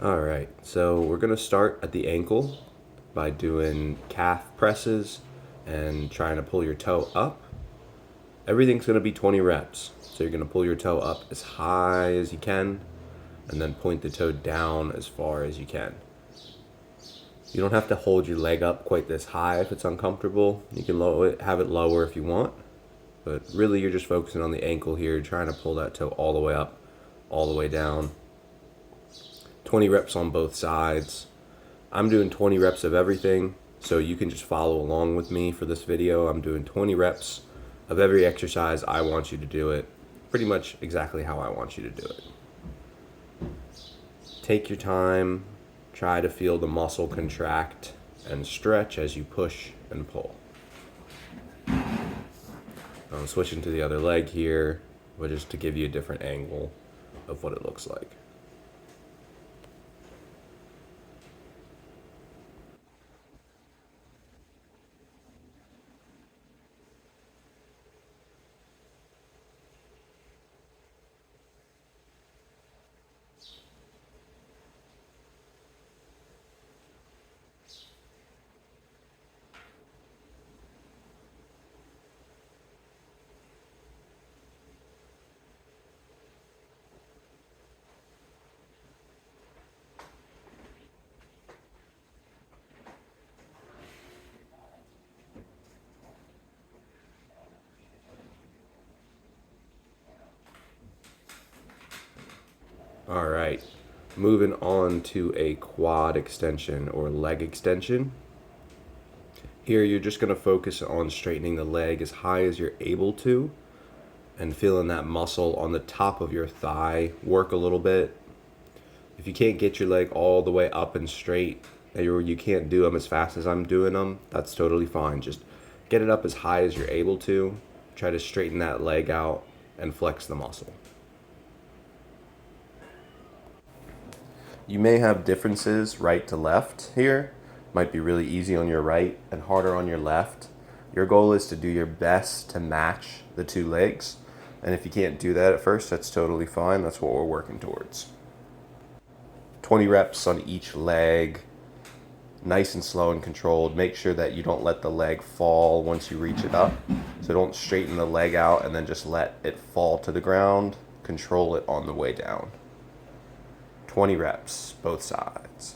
All right, so we're gonna start at the ankle by doing calf presses and trying to pull your toe up. Everything's gonna be 20 reps. So you're gonna pull your toe up as high as you can and then point the toe down as far as you can. You don't have to hold your leg up quite this high if it's uncomfortable. You can have it lower if you want, but really you're just focusing on the ankle here, trying to pull that toe all the way up, all the way down. 20 reps on both sides. I'm doing 20 reps of everything, so you can just follow along with me for this video. I'm doing 20 reps of every exercise. I want you to do it pretty much exactly how I want you to do it. Take your time, try to feel the muscle contract and stretch as you push and pull. I'm switching to the other leg here, but just to give you a different angle of what it looks like. All right, moving on to a quad extension or leg extension. Here you're just going to focus on straightening the leg as high as you're able to and feeling that muscle on the top of your thigh work a little bit. If you can't get your leg all the way up and straight, or you can't do them as fast as I'm doing them, that's totally fine. Just get it up as high as you're able to. Try to straighten that leg out and flex the muscle. You may have differences right to left here. Might be really easy on your right and harder on your left. Your goal is to do your best to match the two legs. And if you can't do that at first, that's totally fine. That's what we're working towards. 20 reps on each leg, nice and slow and controlled. Make sure that you don't let the leg fall once you reach it up. So don't straighten the leg out and then just let it fall to the ground. Control it on the way down. 20 reps, both sides.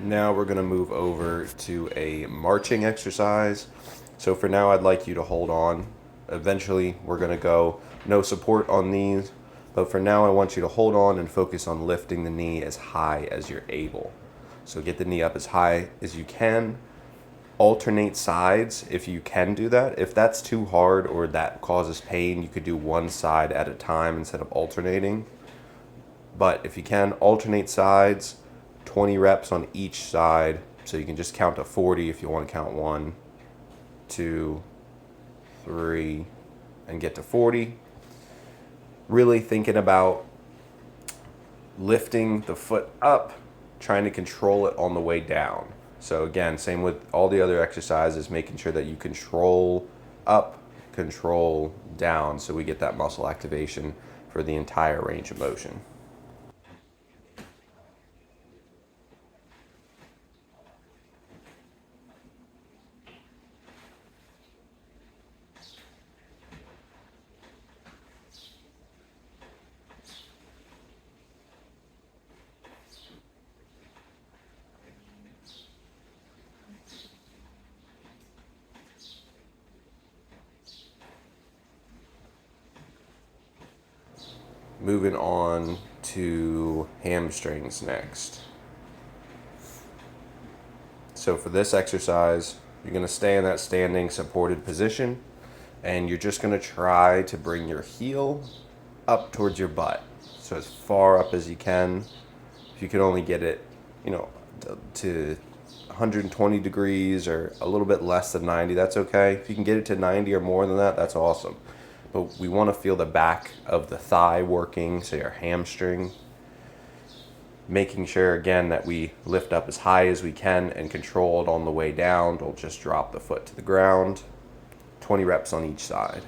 Now we're going to move over to a marching exercise. So for now, I'd like you to hold on. Eventually, we're going to go no support on these. But for now, I want you to hold on and focus on lifting the knee as high as you're able. So get the knee up as high as you can. Alternate sides if you can do that. If that's too hard or that causes pain, you could do one side at a time instead of alternating. But if you can, alternate sides, 20 reps on each side. So you can just count to 40 if you want to count 1, 2, 3, and get to 40. Really thinking about lifting the foot up, trying to control it on the way down. So again, same with all the other exercises, making sure that you control up, control down, so we get that muscle activation for the entire range of motion. moving on to hamstrings next. So for this exercise, you're going to stay in that standing supported position, and you're just going to try to bring your heel up towards your butt. So as far up as you can. If you can only get it, to 120 degrees or a little bit less than 90, that's okay. If you can get it to 90 or more than that, that's awesome. But we want to feel the back of the thigh working, so your hamstring. Making sure, again, that we lift up as high as we can and control it on the way down. Don't just drop the foot to the ground. 20 reps on each side.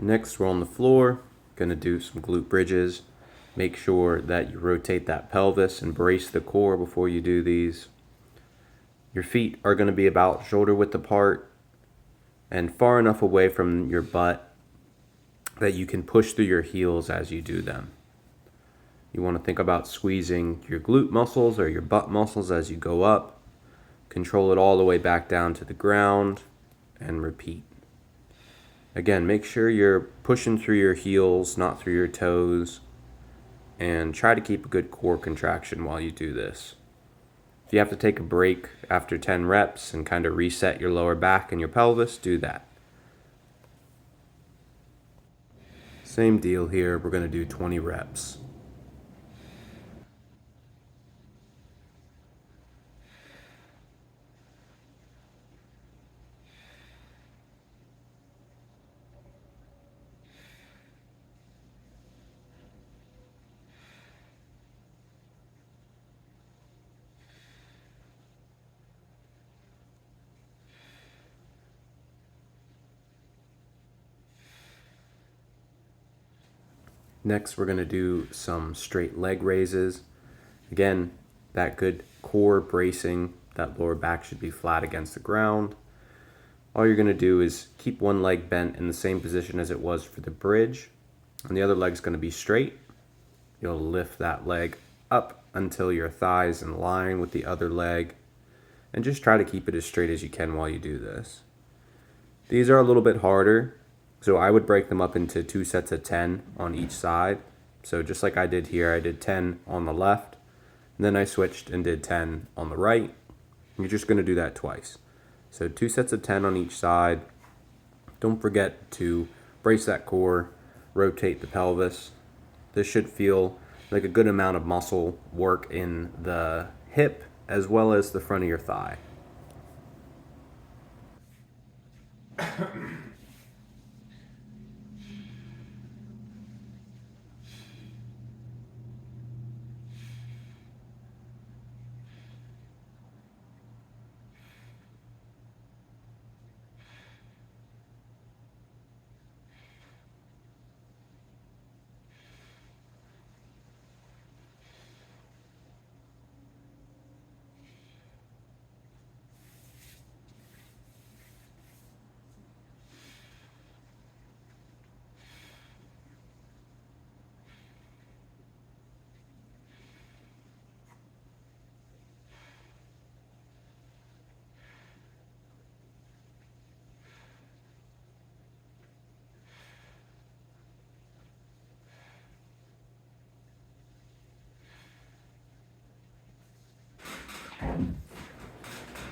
Next, we're on the floor. Gonna do some glute bridges. Make sure that you rotate that pelvis and brace the core before you do these. Your feet are gonna be about shoulder width apart and far enough away from your butt that you can push through your heels as you do them. You want to think about squeezing your glute muscles or your butt muscles as you go up. Control it all the way back down to the ground and repeat. Again, make sure you're pushing through your heels, not through your toes, and try to keep a good core contraction while you do this. If you have to take a break after 10 reps and kind of reset your lower back and your pelvis, do that. Same deal here, we're going to do 20 reps. Next, we're going to do some straight leg raises. Again, that good core bracing, that lower back should be flat against the ground. All you're going to do is keep one leg bent in the same position as it was for the bridge, and the other leg's going to be straight. You'll lift that leg up until your thigh's in line with the other leg, and just try to keep it as straight as you can while you do this. These are a little bit harder, so I would break them up into 2 sets of 10 on each side. So just like I did here, I did 10 on the left, and then I switched and did 10 on the right. You're just going to do that twice. So 2 sets of 10 on each side. Don't forget to brace that core, rotate the pelvis. This should feel like a good amount of muscle work in the hip as well as the front of your thigh.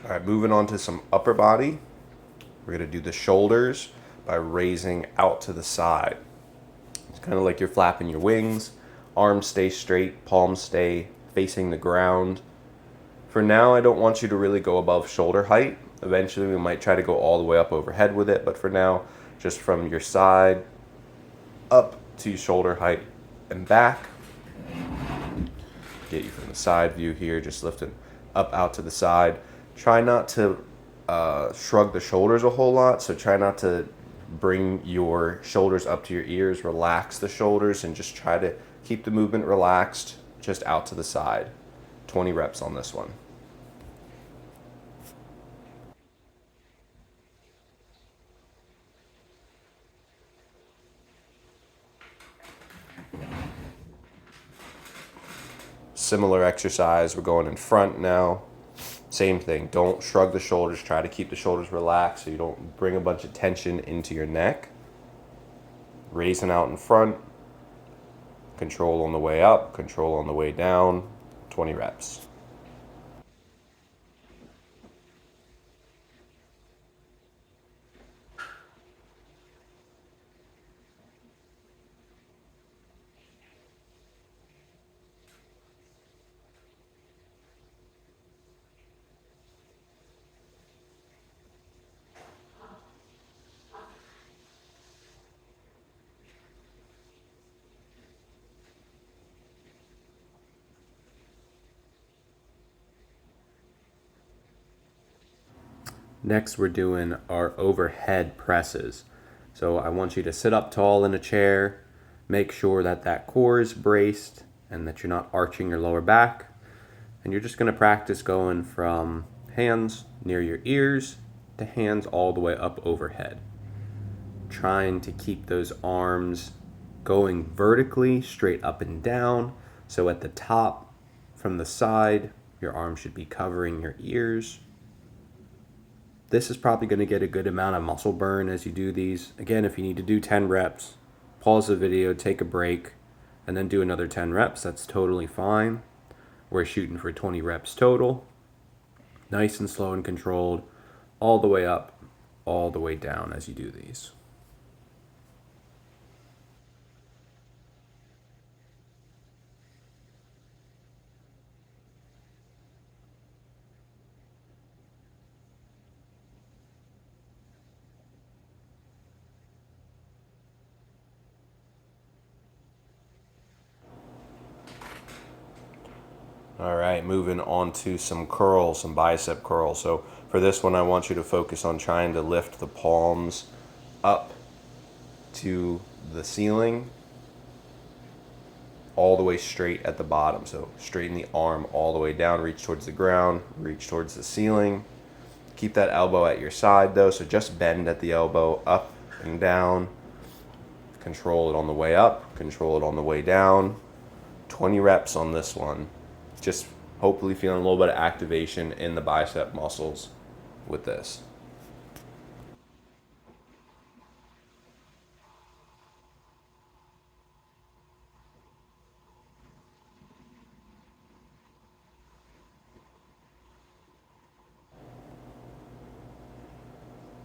All right, moving on to some upper body. We're going to do the shoulders by raising out to the side. It's kind of like you're flapping your wings. Arms stay straight, palms stay facing the ground. For now, I don't want you to really go above shoulder height. Eventually, we might try to go all the way up overhead with it, but for now, just from your side up to shoulder height and back. Get you from the side view here, just lifting up out to the side. Try not to shrug the shoulders a whole lot, so try not to bring your shoulders up to your ears. Relax the shoulders and just try to keep the movement relaxed, just out to the side. 20 reps on this one. Similar exercise, we're going in front now. Same thing, don't shrug the shoulders, try to keep the shoulders relaxed so you don't bring a bunch of tension into your neck. Raising out in front, control on the way up, control on the way down, 20 reps. Next, we're doing our overhead presses. So I want you to sit up tall in a chair, make sure that that core is braced and that you're not arching your lower back. And you're just going to practice going from hands near your ears to hands all the way up overhead. Trying to keep those arms going vertically, straight up and down. So at the top, from the side, your arm should be covering your ears. This is probably going to get a good amount of muscle burn as you do these. Again, if you need to do 10 reps, pause the video, take a break, and then do another 10 reps. That's totally fine. We're shooting for 20 reps total. Nice and slow and controlled, all the way up, all the way down as you do these. All right, moving on to some curls, some bicep curls. So for this one, I want you to focus on trying to lift the palms up to the ceiling, all the way straight at the bottom. So straighten the arm all the way down, reach towards the ground, reach towards the ceiling. Keep that elbow at your side though, so just bend at the elbow, up and down. Control it on the way up, control it on the way down. 20 reps on this one. Just hopefully feeling a little bit of activation in the bicep muscles with this.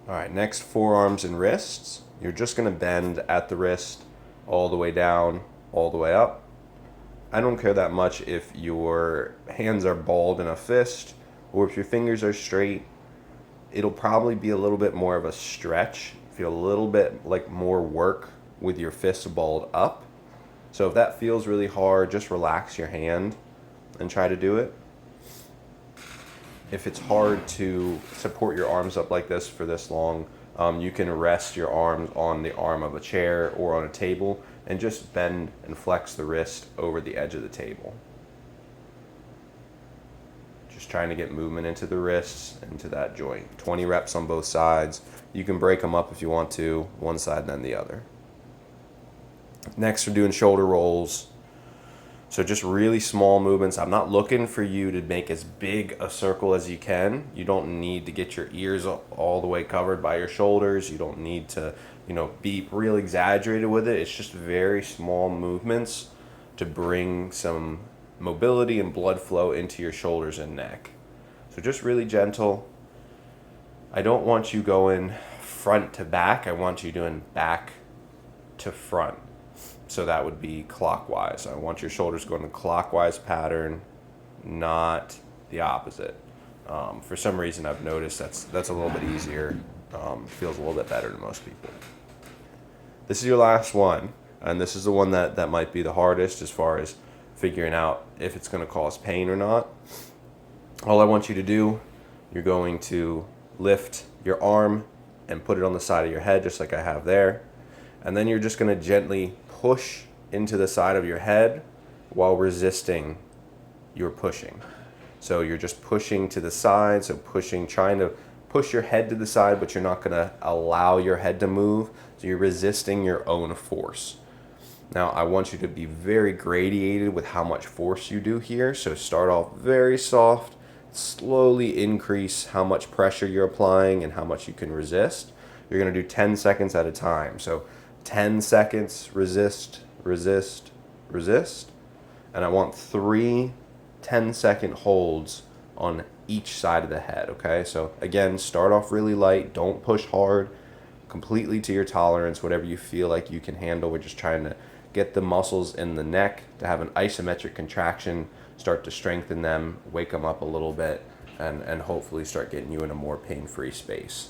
All right, next, forearms and wrists. You're just gonna bend at the wrist all the way down, all the way up. I don't care that much if your hands are balled in a fist or if your fingers are straight. It'll probably be a little bit more of a stretch, feel a little bit like more work with your fists balled up. So if that feels really hard, just relax your hand and try to do it. If it's hard to support your arms up like this for this long, you can rest your arms on the arm of a chair or on a table and just bend and flex the wrist over the edge of the table. Just trying to get movement into the wrists, into that joint. 20 reps on both sides. You can break them up if you want to, one side and then the other. Next, we're doing shoulder rolls. So just really small movements. I'm not looking for you to make as big a circle as you can. You don't need to get your ears all the way covered by your shoulders. You don't need to, be real exaggerated with it. It's just very small movements to bring some mobility and blood flow into your shoulders and neck. So just really gentle. I don't want you going front to back. I want you doing back to front. So that would be clockwise. I want your shoulders going in a clockwise pattern, not the opposite. For some reason, I've noticed that's a little bit easier. Feels a little bit better to most people. This is your last one, and this is the one that might be the hardest as far as figuring out if it's going to cause pain or not. All I want you to do, you're going to lift your arm and put it on the side of your head just like I have there. And then you're just going to gently push into the side of your head while resisting your pushing. So you're just pushing to the side, so trying to push your head to the side, but you're not going to allow your head to move. So you're resisting your own force. Now I want you to be very gradated with how much force you do here. So start off very soft, slowly increase how much pressure you're applying and how much you can resist. You're going to do 10 seconds at a time. So 10 seconds, resist, resist, resist. And I want 3 10-second holds on each side of the head, okay? So again, start off really light. Don't push hard, completely to your tolerance, whatever you feel like you can handle. We're just trying to get the muscles in the neck to have an isometric contraction, start to strengthen them, wake them up a little bit, and hopefully start getting you in a more pain-free space.